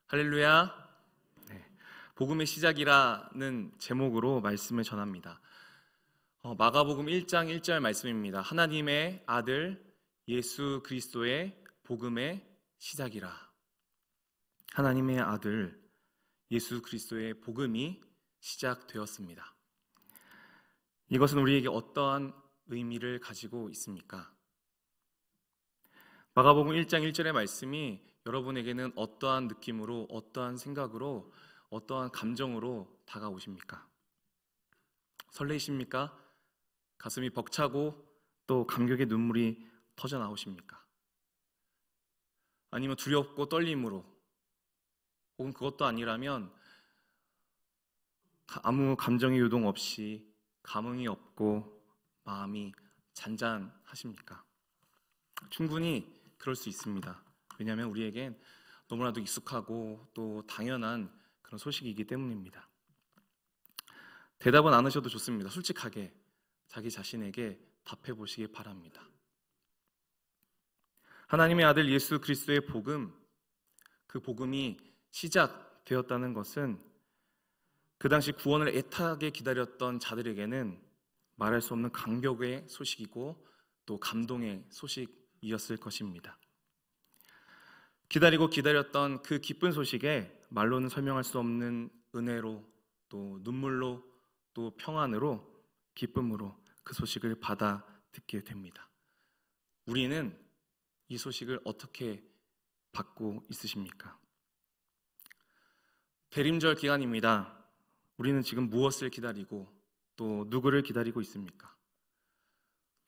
할렐루야. 네, 복음의 시작이라는 제목으로 말씀을 전합니다. 마가복음 1장 1절 말씀입니다. 하나님의 아들 예수 그리스도의 복음의 시작이라. 하나님의 아들 예수 그리스도의 복음이 시작되었습니다. 이것은 우리에게 어떠한 의미를 가지고 있습니까? 마가복음 1장 1절의 말씀이 여러분에게는 어떠한 느낌으로, 어떠한 생각으로, 어떠한 감정으로 다가오십니까? 설레이십니까? 가슴이 벅차고 또 감격의 눈물이 터져 나오십니까? 아니면 두렵고 떨림으로, 혹은 그것도 아니라면 아무 감정의 요동 없이 감흥이 없고 마음이 잔잔하십니까? 충분히 그럴 수 있습니다. 왜냐하면 우리에겐 너무나도 익숙하고 또 당연한 그런 소식이기 때문입니다. 대답은 안 하셔도 좋습니다. 솔직하게 자기 자신에게 답해 보시기 바랍니다. 하나님의 아들 예수 그리스도의 복음, 그 복음이 시작되었다는 것은 그 당시 구원을 애타게 기다렸던 자들에게는 말할 수 없는 감격의 소식이고 또 감동의 소식이었을 것입니다. 기다리고 기다렸던 그 기쁜 소식에 말로는 설명할 수 없는 은혜로 또 눈물로 또 평안으로 기쁨으로 그 소식을 받아 듣게 됩니다. 우리는 이 소식을 어떻게 받고 있으십니까? 대림절 기간입니다. 우리는 지금 무엇을 기다리고 또 누구를 기다리고 있습니까?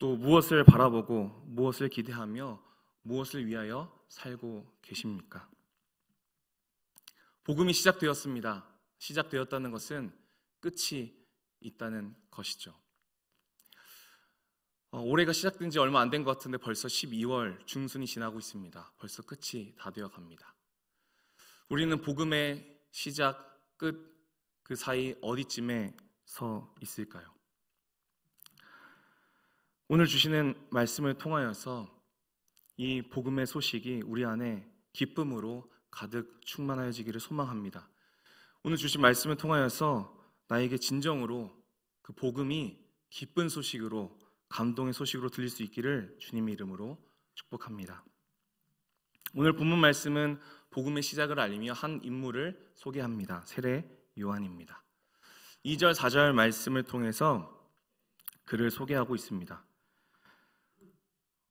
또 무엇을 바라보고 무엇을 기대하며 무엇을 위하여 살고 계십니까? 복음이 시작되었습니다. 시작되었다는 것은 끝이 있다는 것이죠. 올해가 시작된 지 얼마 안 된 것 같은데 벌써 12월 중순이 지나고 있습니다. 벌써 끝이 다 되어 갑니다. 우리는 복음의 시작, 끝, 그 사이 어디쯤에 서 있을까요? 오늘 주시는 말씀을 통하여서 이 복음의 소식이 우리 안에 기쁨으로 가득 충만하여지기를 소망합니다. 오늘 주신 말씀을 통하여서 나에게 진정으로 그 복음이 기쁜 소식으로, 감동의 소식으로 들릴 수 있기를 주님의 이름으로 축복합니다. 오늘 본문 말씀은 복음의 시작을 알리며 한 인물을 소개합니다. 세례 요한입니다. 2절, 4절 말씀을 통해서 그를 소개하고 있습니다.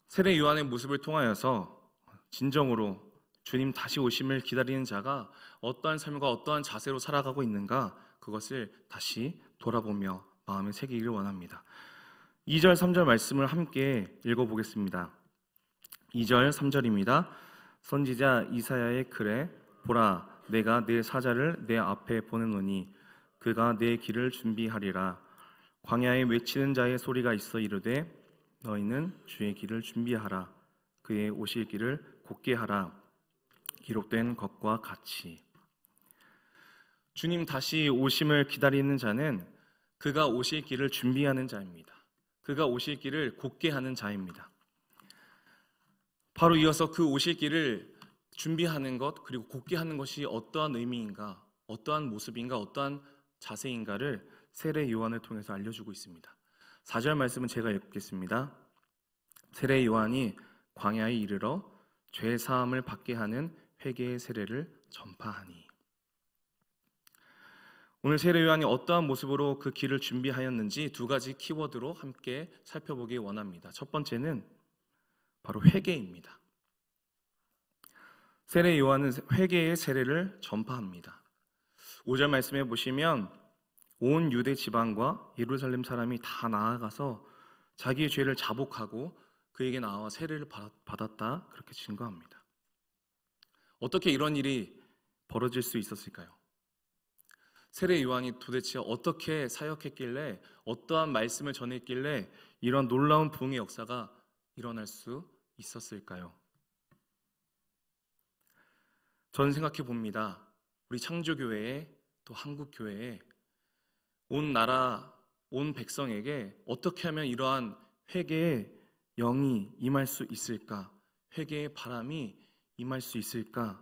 세례 요한의 모습을 통하여서 진정으로 주님 다시 오심을 기다리는 자가 어떠한 삶과 어떠한 자세로 살아가고 있는가, 그것을 다시 돌아보며 마음에 새기기를 원합니다. 2절, 3절 말씀을 함께 읽어보겠습니다. 2절, 3절입니다. 선지자 이사야의 글에 보라, 내가 내 사자를 내 앞에 보내노니 그가 내 길을 준비하리라. 광야에 외치는 자의 소리가 있어 이르되 너희는 주의 길을 준비하라. 그의 오실 길을 곧게 하라. 기록된 것과 같이. 주님 다시 오심을 기다리는 자는 그가 오실 길을 준비하는 자입니다. 그가 오실 길을 곧게 하는 자입니다. 바로 이어서 그 오실 길을 준비하는 것, 그리고 곧게 하는 것이 어떠한 의미인가, 어떠한 모습인가, 어떠한 자세인가를 세례 요한을 통해서 알려주고 있습니다. 4절 말씀은 제가 읽겠습니다. 세례 요한이 광야에 이르러 죄 사함을 받게 하는 회개의 세례를 전파하니. 오늘 세례 요한이 어떠한 모습으로 그 길을 준비하였는지 두 가지 키워드로 함께 살펴보기 원합니다. 첫 번째는 바로 회개입니다. 세례 요한은 회개의 세례를 전파합니다. 5절 말씀해 보시면 온 유대 지방과 예루살렘 사람이 다 나아가서 자기의 죄를 자복하고 그에게 나와 세례를 받았다, 그렇게 증거합니다. 어떻게 이런 일이 벌어질 수 있었을까요? 세례 요한이 도대체 어떻게 사역했길래, 어떠한 말씀을 전했길래 이런 놀라운 부흥의 역사가 일어날 수 있었을까요? 저는 생각해 봅니다. 우리 창조교회에, 또 한국교회에, 온 나라, 온 백성에게 어떻게 하면 이러한 회개의 영이 임할 수 있을까? 회개의 바람이 임할 수 있을까?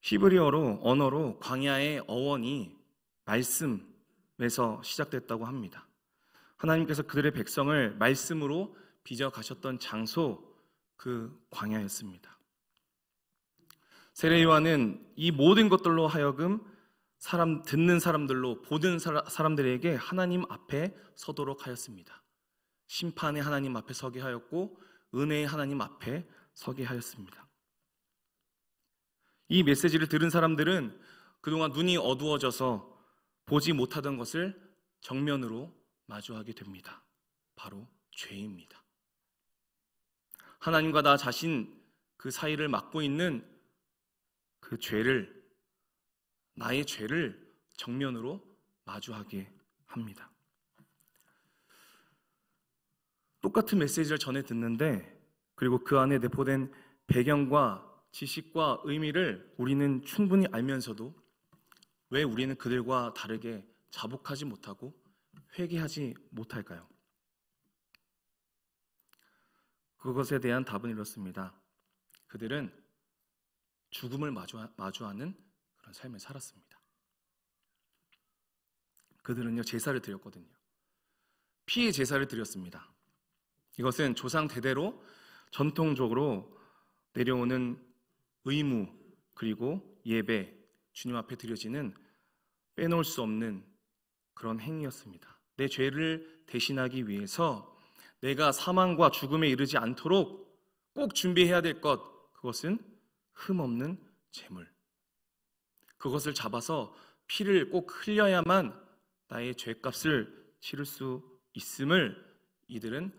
히브리어로 언어로 광야의 어원이 말씀에서 시작됐다고 합니다. 하나님께서 그들의 백성을 말씀으로 빚어 가셨던 장소, 그 광야였습니다. 세례 요한은 이 모든 것들로 하여금 듣는 사람들로, 보는 사람들에게 하나님 앞에 서도록 하였습니다. 심판의 하나님 앞에 서게 하였고 은혜의 하나님 앞에 서게 하였습니다. 이 메시지를 들은 사람들은 그동안 눈이 어두워져서 보지 못하던 것을 정면으로 마주하게 됩니다. 바로 죄입니다. 하나님과 나 자신 그 사이를 막고 있는 그 죄를, 나의 죄를 정면으로 마주하게 합니다. 똑같은 메시지를 전해 듣는데, 그리고 그 안에 내포된 배경과 지식과 의미를 우리는 충분히 알면서도 왜 우리는 그들과 다르게 자복하지 못하고 회개하지 못할까요? 그것에 대한 답은 이렇습니다. 그들은 죽음을 마주하는 그런 삶을 살았습니다. 그들은요, 제사를 드렸거든요. 피의 제사를 드렸습니다. 이것은 조상 대대로 전통적으로 내려오는 의무, 그리고 예배, 주님 앞에 드려지는 빼놓을 수 없는 그런 행위였습니다. 내 죄를 대신하기 위해서 내가 사망과 죽음에 이르지 않도록 꼭 준비해야 될 것, 그것은 흠없는 제물. 그것을 잡아서 피를 꼭 흘려야만 나의 죄값을 치를 수 있음을 이들은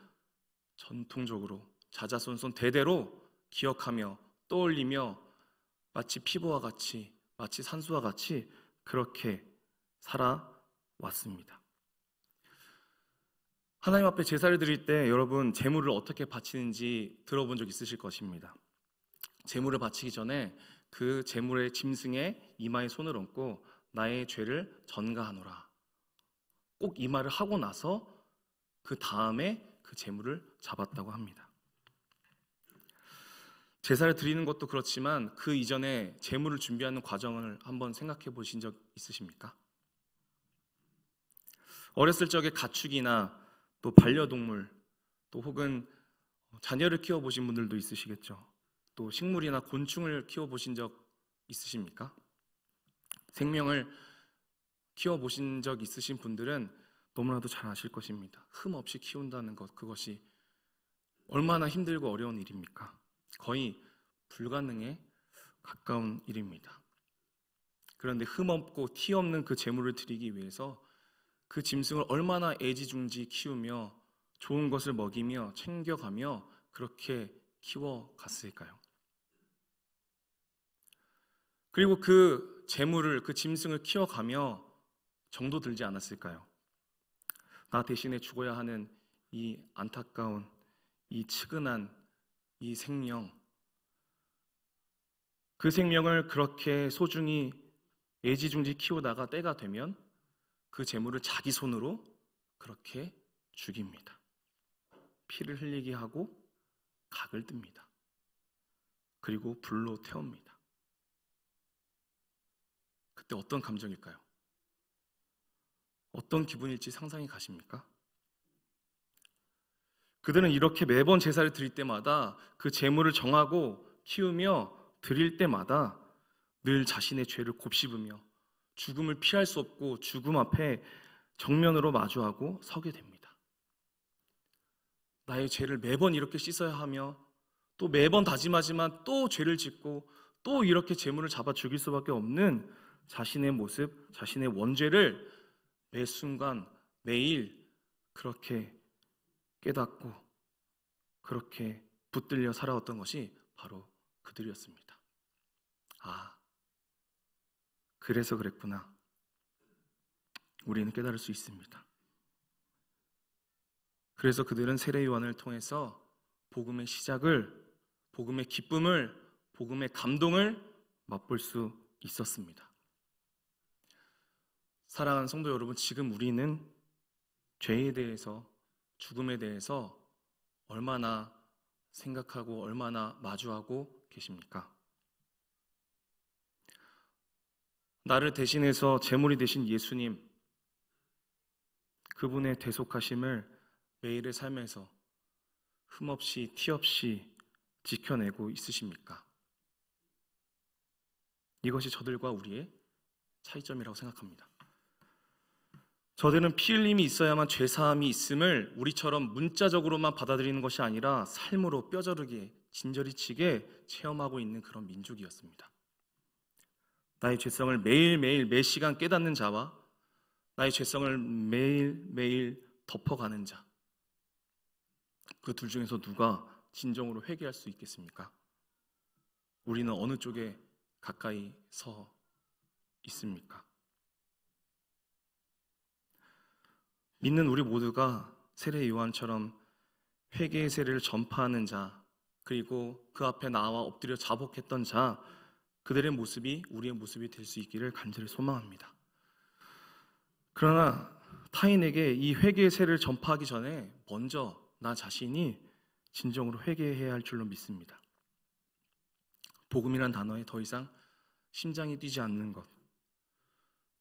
전통적으로 자자손손 대대로 기억하며 떠올리며 마치 피부와 같이, 마치 산수와 같이 그렇게 살아왔습니다. 하나님 앞에 제사를 드릴 때 여러분, 제물을 어떻게 바치는지 들어본 적 있으실 것입니다. 제물을 바치기 전에 그 제물의 짐승의 이마에 손을 얹고 나의 죄를 전가하노라, 꼭 이 말을 하고 나서 그 다음에 그 제물을 잡았다고 합니다. 제사를 드리는 것도 그렇지만 그 이전에 제물을 준비하는 과정을 한번 생각해 보신 적 있으십니까? 어렸을 적에 가축이나 또 반려동물, 또 혹은 자녀를 키워보신 분들도 있으시겠죠. 또 식물이나 곤충을 키워보신 적 있으십니까? 생명을 키워보신 적 있으신 분들은 너무나도 잘 아실 것입니다. 흠 없이 키운다는 것, 그것이 얼마나 힘들고 어려운 일입니까? 거의 불가능에 가까운 일입니다. 그런데 흠 없고 티 없는 그 제물을 드리기 위해서 그 짐승을 얼마나 애지중지 키우며 좋은 것을 먹이며 챙겨가며 그렇게 키워갔을까요? 그리고 그 제물을, 그 짐승을 키워가며 정도 들지 않았을까요? 나 대신에 죽어야 하는 이 안타까운, 이 측은한 이 생명, 그 생명을 그렇게 소중히 애지중지 키우다가 때가 되면 그 제물을 자기 손으로 그렇게 죽입니다. 피를 흘리게 하고 각을 뜹니다. 그리고 불로 태웁니다. 그때 어떤 감정일까요? 어떤 기분일지 상상이 가십니까? 그들은 이렇게 매번 제사를 드릴 때마다 그 제물을 정하고 키우며 드릴 때마다 늘 자신의 죄를 곱씹으며 죽음을 피할 수 없고 죽음 앞에 정면으로 마주하고 서게 됩니다. 나의 죄를 매번 이렇게 씻어야 하며 또 매번 다짐하지만 또 죄를 짓고 또 이렇게 제물을 잡아 죽일 수밖에 없는 자신의 모습, 자신의 원죄를 매 순간 매일 그렇게 깨닫고 그렇게 붙들려 살아왔던 것이 바로 그들이었습니다. 아, 그래서 그랬구나. 우리는 깨달을 수 있습니다. 그래서 그들은 세례 요한을 통해서 복음의 시작을, 복음의 기쁨을, 복음의 감동을 맛볼 수 있었습니다. 사랑하는 성도 여러분, 지금 우리는 죄에 대해서, 죽음에 대해서 얼마나 생각하고 얼마나 마주하고 계십니까? 나를 대신해서 제물이 되신 예수님, 그분의 대속하심을 매일의 삶에서 흠없이 티 없이 지켜내고 있으십니까? 이것이 저들과 우리의 차이점이라고 생각합니다. 저들은 피 흘림이 있어야만 죄사함이 있음을 우리처럼 문자적으로만 받아들이는 것이 아니라 삶으로 뼈저리게 진저리 치게 체험하고 있는 그런 민족이었습니다. 나의 죄성을 매일매일 매 시간 깨닫는 자와 나의 죄성을 매일매일 덮어가는 자, 그 둘 중에서 누가 진정으로 회개할 수 있겠습니까? 우리는 어느 쪽에 가까이 서 있습니까? 믿는 우리 모두가 세례 요한처럼 회개의 세례를 전파하는 자, 그리고 그 앞에 나와 엎드려 자복했던 자, 그들의 모습이 우리의 모습이 될 수 있기를 간절히 소망합니다. 그러나 타인에게 이 회개의 세례를 전파하기 전에 먼저 나 자신이 진정으로 회개해야 할 줄로 믿습니다. 복음이란 단어에 더 이상 심장이 뛰지 않는 것,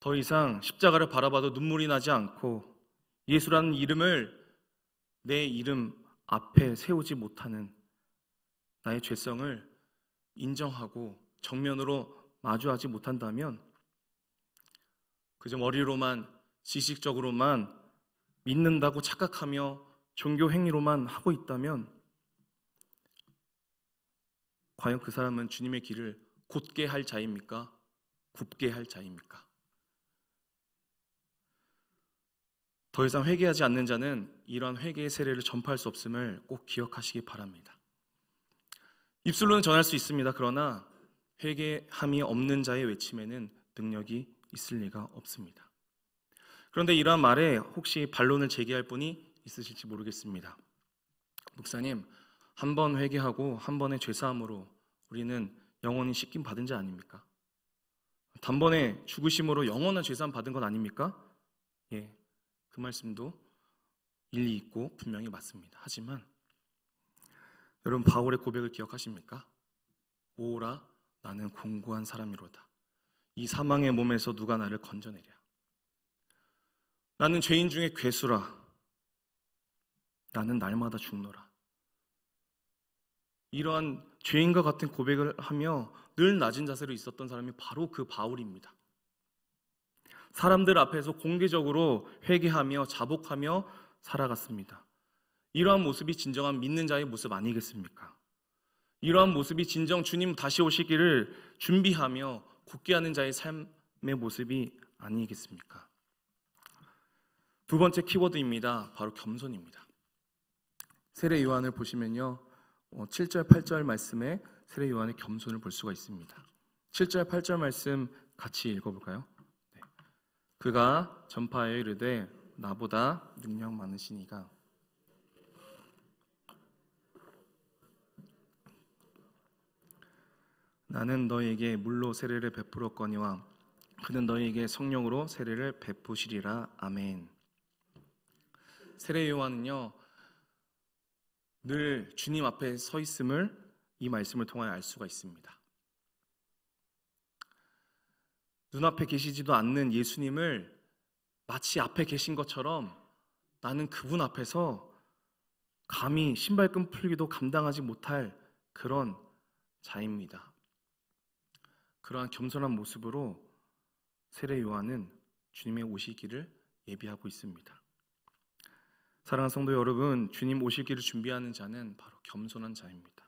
더 이상 십자가를 바라봐도 눈물이 나지 않고 예수라는 이름을 내 이름 앞에 세우지 못하는 나의 죄성을 인정하고 정면으로 마주하지 못한다면, 그저 머리로만 지식적으로만 믿는다고 착각하며 종교 행위로만 하고 있다면 과연 그 사람은 주님의 길을 곧게 할 자입니까? 굽게 할 자입니까? 더 이상 회개하지 않는 자는 이러한 회개의 세례를 전파할 수 없음을 꼭 기억하시기 바랍니다. 입술로는 전할 수 있습니다. 그러나 회개함이 없는 자의 외침에는 능력이 있을 리가 없습니다. 그런데 이러한 말에 혹시 반론을 제기할 분이 있으실지 모르겠습니다. 목사님, 한 번 회개하고 한 번의 죄사함으로 우리는 영원히 씻김 받은 자 아닙니까? 단번에 죽으심으로 영원한 죄사함 받은 것 아닙니까? 예, 그 말씀도 일리 있고 분명히 맞습니다. 하지만 여러분, 바울의 고백을 기억하십니까? 오라, 나는 공고한 사람이로다. 이 사망의 몸에서 누가 나를 건져내랴. 나는 죄인 중에 괴수라. 나는 날마다 죽노라. 이러한 죄인과 같은 고백을 하며 늘 낮은 자세로 있었던 사람이 바로 그 바울입니다. 사람들 앞에서 공개적으로 회개하며 자복하며 살아갔습니다. 이러한 모습이 진정한 믿는 자의 모습 아니겠습니까? 이러한 모습이 진정 주님 다시 오시기를 준비하며 굳게 하는 자의 삶의 모습이 아니겠습니까? 두 번째 키워드입니다. 바로 겸손입니다. 세례 요한을 보시면요, 7절 8절 말씀에 세례 요한의 겸손을 볼 수가 있습니다. 7절 8절 말씀 같이 읽어볼까요? 네. 그가 전파하여 이르되 나보다 능력 많으시니가 나는 너에게 물로 세례를 베풀었거니와 그는 너에게 성령으로 세례를 베푸시리라. 아멘. 세례 요한은요, 늘 주님 앞에 서 있음을 이 말씀을 통하여 알 수가 있습니다. 눈앞에 계시지도 않는 예수님을 마치 앞에 계신 것처럼 나는 그분 앞에서 감히 신발끈 풀기도 감당하지 못할 그런 자입니다. 그러한 겸손한 모습으로 세례 요한은 주님의 오시기를 예비하고 있습니다. 사랑하는 성도 여러분, 주님 오시기를 준비하는 자는 바로 겸손한 자입니다.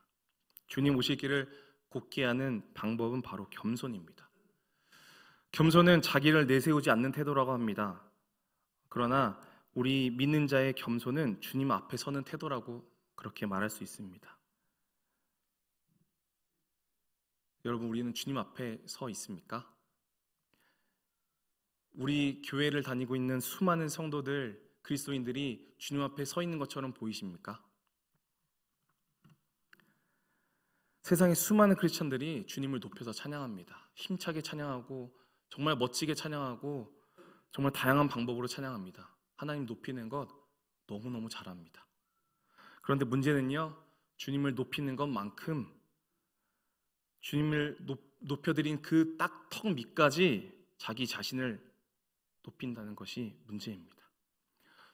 주님 오시기를 곧게 하는 방법은 바로 겸손입니다. 겸손은 자기를 내세우지 않는 태도라고 합니다. 그러나 우리 믿는 자의 겸손은 주님 앞에 서는 태도라고 그렇게 말할 수 있습니다. 여러분, 우리는 주님 앞에 서 있습니까? 우리 교회를 다니고 있는 수많은 성도들, 그리스도인들이 주님 앞에 서 있는 것처럼 보이십니까? 세상의 수많은 크리스천들이 주님을 높여서 찬양합니다. 힘차게 찬양하고 정말 멋지게 찬양하고 정말 다양한 방법으로 찬양합니다. 하나님 높이는 것 너무너무 잘합니다. 그런데 문제는요, 주님을 높이는 것만큼 주님을 높여드린 그 딱 턱 밑까지 자기 자신을 높인다는 것이 문제입니다.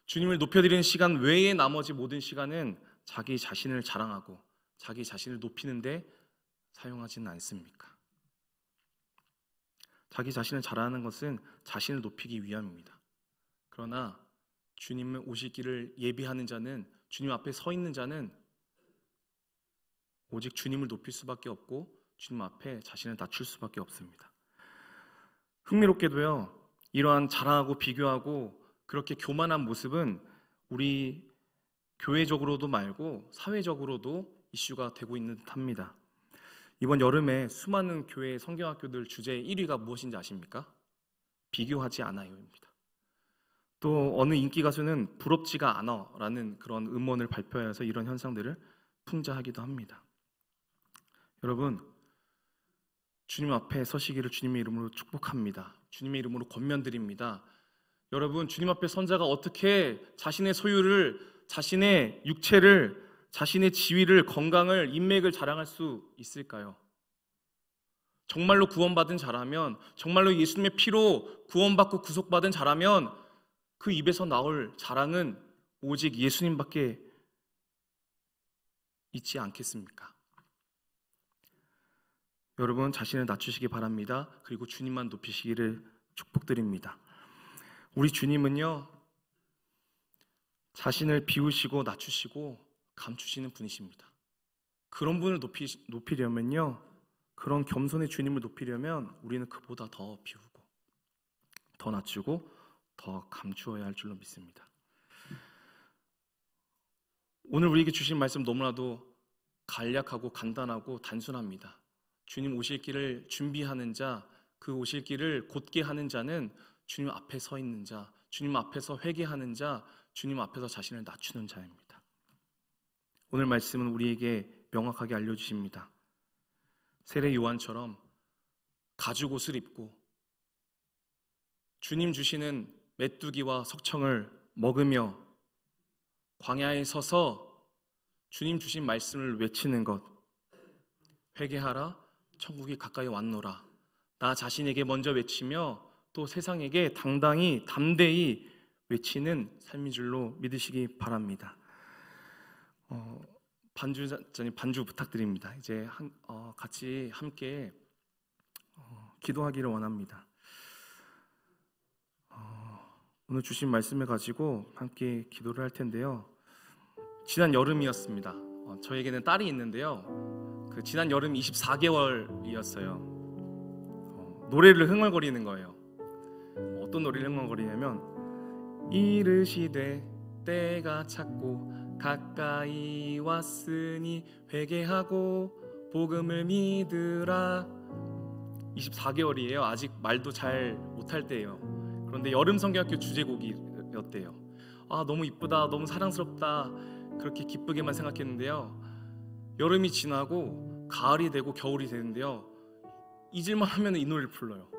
주님을 높여드리는 시간 외에 나머지 모든 시간은 자기 자신을 자랑하고 자기 자신을 높이는데 사용하지는 않습니까? 자기 자신을 자랑하는 것은 자신을 높이기 위함입니다. 그러나 주님의 오실 길을 예비하는 자는, 주님 앞에 서 있는 자는 오직 주님을 높일 수밖에 없고 주님 앞에 자신을 낮출 수밖에 없습니다. 흥미롭게도요, 이러한 자랑하고 비교하고 그렇게 교만한 모습은 우리 교회적으로도 말고 사회적으로도 이슈가 되고 있는 듯합니다. 이번 여름에 수많은 교회 성경학교들 주제 1위가 무엇인지 아십니까? 비교하지 않아요입니다. 또 어느 인기 가수는 부럽지가 않아라는 그런 음원을 발표하여서 이런 현상들을 풍자하기도 합니다. 여러분, 주님 앞에 서시기를 주님의 이름으로 축복합니다. 주님의 이름으로 권면드립니다. 여러분, 주님 앞에 선 자가 어떻게 자신의 소유를, 자신의 육체를, 자신의 지위를, 건강을, 인맥을 자랑할 수 있을까요? 정말로 구원받은 자라면, 정말로 예수님의 피로 구원받고 구속받은 자라면 그 입에서 나올 자랑은 오직 예수님밖에 있지 않겠습니까? 여러분, 자신을 낮추시기 바랍니다. 그리고 주님만 높이시기를 축복드립니다. 우리 주님은요, 자신을 비우시고 낮추시고 감추시는 분이십니다. 그런 분을 높이려면요, 그런 겸손의 주님을 높이려면 우리는 그보다 더 비우고 더 낮추고 더 감추어야 할 줄로 믿습니다. 오늘 우리에게 주신 말씀 너무나도 간략하고 간단하고 단순합니다. 주님 오실 길을 준비하는 자, 그 오실 길을 곧게 하는 자는 주님 앞에 서 있는 자, 주님 앞에서 회개하는 자, 주님 앞에서 자신을 낮추는 자입니다. 오늘 말씀은 우리에게 명확하게 알려주십니다. 세례 요한처럼 가죽 옷을 입고 주님 주시는 메뚜기와 석청을 먹으며 광야에 서서 주님 주신 말씀을 외치는 것, 회개하라, 천국이 가까이 왔노라, 나 자신에게 먼저 외치며 또 세상에게 당당히 담대히 외치는 삶인 줄로 믿으시기 바랍니다. 반주 부탁드립니다. 이제 같이 함께 기도하기를 원합니다. 오늘 주신 말씀을 가지고 함께 기도를 할 텐데요. 지난 여름이었습니다. 저에게는 딸이 있는데요. 그 지난 여름 24개월이었어요. 노래를 흥얼거리는 거예요. 어떤 노래를 흥얼거리냐면, 이르시되 때가 찼고 가까이 왔으니 회개하고 복음을 믿으라. 24개월이에요. 아직 말도 잘 못할 때예요. 그런데 여름 성경학교 주제곡이었대요. 너무 이쁘다, 너무 사랑스럽다, 그렇게 기쁘게만 생각했는데요. 여름이 지나고 가을이 되고 겨울이 되는데요, 잊을만 하면 이 노래를 불러요.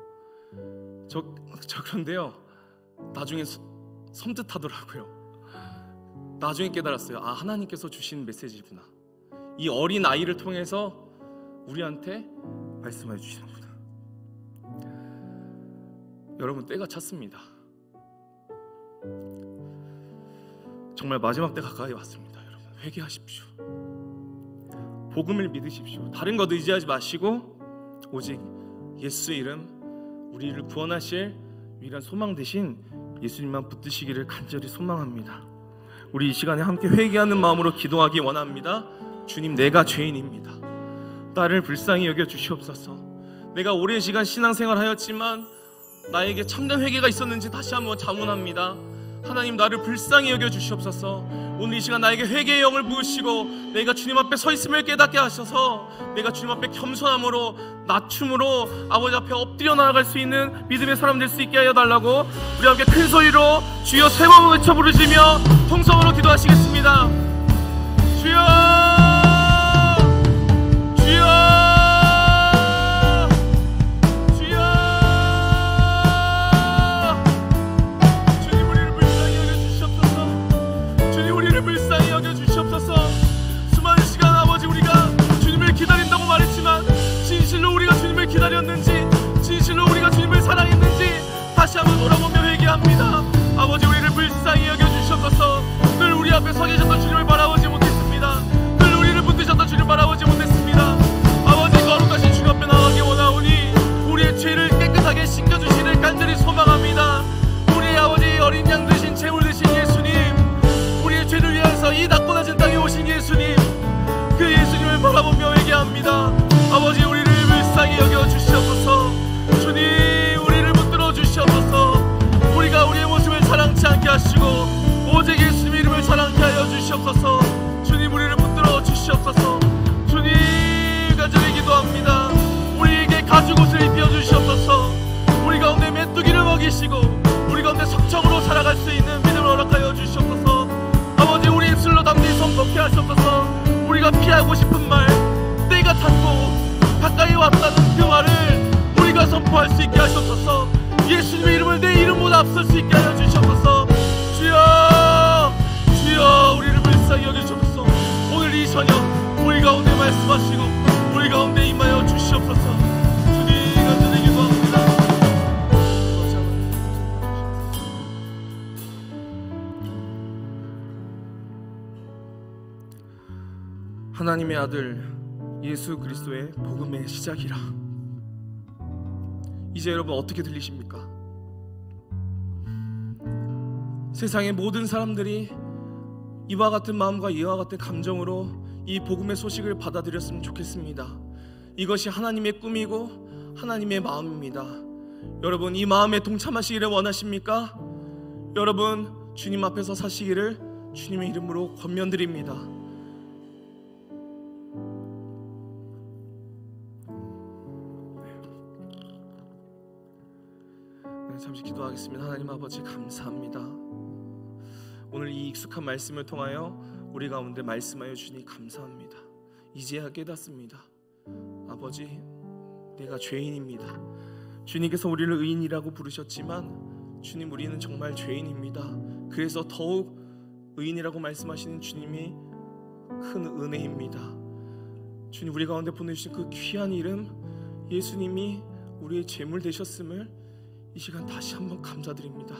저 그런데요, 나중에 섬뜩하더라고요. 나중에 깨달았어요. 하나님께서 주신 메시지구나. 이 어린 아이를 통해서 우리한테 말씀해 주시는구나. 여러분, 때가 찼습니다. 정말 마지막 때 가까이 왔습니다. 여러분, 회개하십시오. 복음을 믿으십시오. 다른 것 의지하지 마시고 오직 예수의 이름, 우리를 구원하실 유일한 소망 되신 예수님만 붙드시기를 간절히 소망합니다. 우리 이 시간에 함께 회개하는 마음으로 기도하기 원합니다. 주님, 내가 죄인입니다. 나를 불쌍히 여겨 주시옵소서. 내가 오랜 시간 신앙생활 하였지만 나에게 참된 회개가 있었는지 다시 한번 자문합니다. 하나님, 나를 불쌍히 여겨 주시옵소서. 오늘 이 시간 나에게 회개의 영을 부으시고 내가 주님 앞에 서 있음을 깨닫게 하셔서 내가 주님 앞에 겸손함으로, 낮춤으로 아버지 앞에 엎드려 나아갈 수 있는 믿음의 사람 될 수 있게 하여 달라고 우리 함께 큰 소리로 주여 세 번 외쳐 부르시며 통성으로 기도하시겠습니다. 주여, 수많은 시간 아버지 우리가 주님을 기다린다고 말했지만 진실로 우리가 주님을 기다렸는지, 진실로 우리가 주님을 사랑했는지 바라보며 회개합니다. 아버지, 우리를 불쌍히 여겨주시옵소서. 늘 우리 앞에 서 계셨던 주님을 바라보지 못했습니다. 늘 우리를 붙드셨던 주님을 바라보지 못했습니다. 아버지, 거룩하신 주님 앞에 나가기 원하오니 우리의 죄를 깨끗하게 씻겨주시길 간절히 소망합니다. 우리 아버지, 어린 양 되신 제물 되신 예수님, 우리의 죄를 위해서 이 낮고 낮은 땅에 오신 예수님, 그 예수님을 바라보며 회개합니다. 아버지, 우리를 불쌍히 여겨주시옵소서. 주님, 우리를 붙들어 주시옵소서. 우리가 우리의 모습을 자랑치 않게 하시고 오직 예수님 이름을 자랑케 하여 주시옵소서. 주님, 우리를 붙들어 주시옵소서. 주님, 간절히 기도합니다. 우리에게 가죽옷을 입혀 주시옵소서. 우리 가운데 메뚜기를 먹이시고 우리 가운데 성령으로 살아갈 수 있는 믿음을 허락하여 주시옵소서. 아버지, 우리 입술로 담대히 선포케 하시옵소서. 우리가 피하고 싶은 말, 때가 탔고 가까이 왔다는 그 말을 우리가 선포할 수 있게 하시옵소서. 예수님의 이름을 내 이름보다 앞설 수 있게 하여 주시옵소서. 주여, 주여, 우리를 불쌍히 여기시옵소서. 오늘 이 저녁 우리 가운데 말씀하시고 우리 가운데 임하여 주시옵소서. 주님, 간절히 기도합니다. 하나님의 아들 예수 그리스도의 복음의 시작이라. 이제 여러분 어떻게 들리십니까? 세상의 모든 사람들이 이와 같은 마음과 이와 같은 감정으로 이 복음의 소식을 받아들였으면 좋겠습니다. 이것이 하나님의 꿈이고 하나님의 마음입니다. 여러분, 이 마음에 동참하시기를 원하십니까? 여러분, 주님 앞에서 사시기를 주님의 이름으로 권면드립니다. 잠시 기도하겠습니다. 하나님 아버지, 감사합니다. 오늘 이 익숙한 말씀을 통하여 우리 가운데 말씀하여 주니 감사합니다. 이제야 깨닫습니다. 아버지, 내가 죄인입니다. 주님께서 우리를 의인이라고 부르셨지만 주님, 우리는 정말 죄인입니다. 그래서 더욱 의인이라고 말씀하시는 주님이 큰 은혜입니다. 주님, 우리 가운데 보내주신 그 귀한 이름 예수님이 우리의 제물 되셨음을 이 시간 다시 한번 감사드립니다.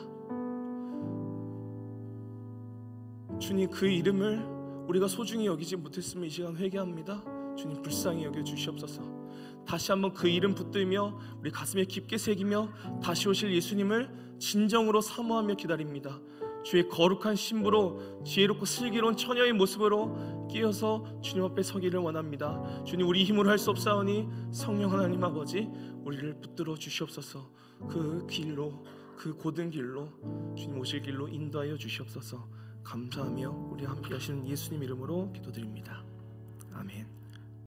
주님, 그 이름을 우리가 소중히 여기지 못했으면 이 시간 회개합니다. 주님, 불쌍히 여겨 주시옵소서. 다시 한번 그 이름 붙들며 우리 가슴에 깊게 새기며 다시 오실 예수님을 진정으로 사모하며 기다립니다. 주의 거룩한 신부로 지혜롭고 슬기로운 처녀의 모습으로 끼어서 주님 앞에 서기를 원합니다. 주님, 우리 힘으로 할 수 없사오니 성령 하나님 아버지, 우리를 붙들어 주시옵소서. 그 길로, 그 고든 길로, 주님 오실 길로 인도하여 주시옵소서. 감사하며 우리 함께 하시는 예수님 이름으로 기도드립니다. 아멘.